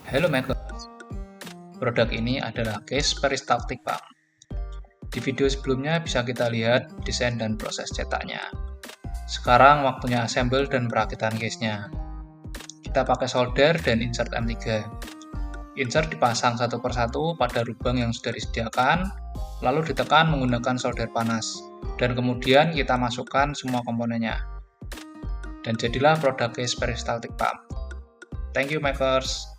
Halo makers, produk ini adalah case peristaltik pump. Di video sebelumnya bisa kita lihat desain dan proses cetaknya. Sekarang waktunya assemble dan perakitan case-nya. Kita pakai solder dan insert M3. Insert dipasang satu persatu pada lubang yang sudah disediakan, lalu ditekan menggunakan solder panas, dan kemudian kita masukkan semua komponennya. Dan jadilah produk case peristaltik pump. Thank you makers.